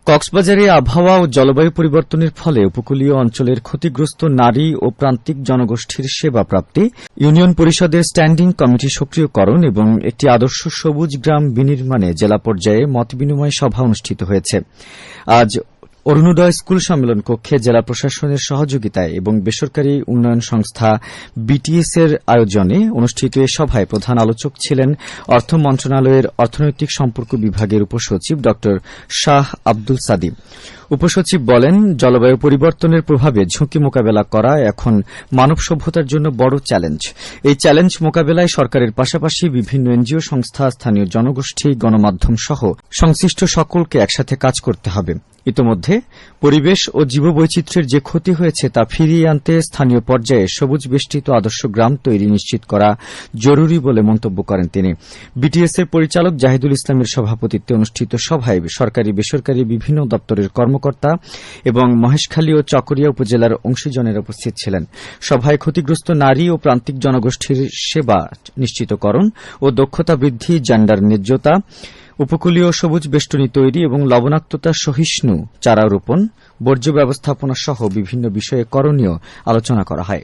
কক্সবাজারে আবহাওয়া ও জলবায়ু পরিবর্তনের ফলে উপকূলীয় অঞ্চলের ক্ষতিগ্রস্ত নারী ও প্রান্তিক জনগোষ্ঠীর সেবা প্রাপ্তি, ইউনিয়ন পরিষদের স্ট্যান্ডিং কমিটি সক্রিয়করণ এবং একটি আদর্শ সবুজ গ্রাম বিনির্মাণে জেলা পর্যায়ে মতবিনিময় সভা অনুষ্ঠিত হয়েছে। আজ অরুণোদয় স্কুল সম্মেলন কক্ষে জেলা প্রশাসনের সহযোগিতায় এবং বেসরকারি উন্নয়ন সংস্থা বিটিএস এর আয়োজনে অনুষ্ঠিত এ সভায় প্রধান আলোচক ছিলেন অর্থ মন্ত্রণালয়ের অর্থনৈতিক সম্পর্ক বিভাগের উপসচিব ড শাহ আব্দুল সাদি। উপসচিব বলেন, জলবায়ু পরিবর্তনের প্রভাবে ঝুঁকি মোকাবেলা করা এখন মানব সভ্যতার জন্য বড় চ্যালেঞ্জ। এই চ্যালেঞ্জ মোকাবেলায় সরকারের পাশাপাশি বিভিন্ন এনজিও সংস্থা, স্থানীয় জনগোষ্ঠী, গণমাধ্যম সহ সংশ্লিষ্ট সকলকে একসাথে কাজ করতে হবে। ইতোমধ্যে পরিবেশ ও জীববৈচিত্র্যের যে ক্ষতি হয়েছে তা ফিরিয়ে আনতে স্থানীয় পর্যায়ে সবুজ বেষ্টিত আদর্শ গ্রাম তৈরি নিশ্চিত করা জরুরি বলে মন্তব্য করেন তিনি। বিটিএস এর পরিচালক জাহিদুল ইসলামের সভাপতিত্বে অনুষ্ঠিত সভায় সরকারি বেসরকারি বিভিন্ন দপ্তরের কর্মকর্তা এবং মহেশখালী ও চকরিয়া উপজেলার অংশীজনেরা উপস্থিত ছিলেন। সভায় ক্ষতিগ্রস্ত নারী ও প্রান্তিক জনগোষ্ঠীর সেবা নিশ্চিতকরণ ও দক্ষতা বৃদ্ধি, জেন্ডার ন্যায্যতা, উপকূলীয় সবুজ বেষ্টনী তৈরি এবং লবণাক্ততা সহিষ্ণু চারা রোপণ, বর্জ্য ব্যবস্থাপনা সহ বিভিন্ন বিষয়ে করণীয় আলোচনা করা হয়।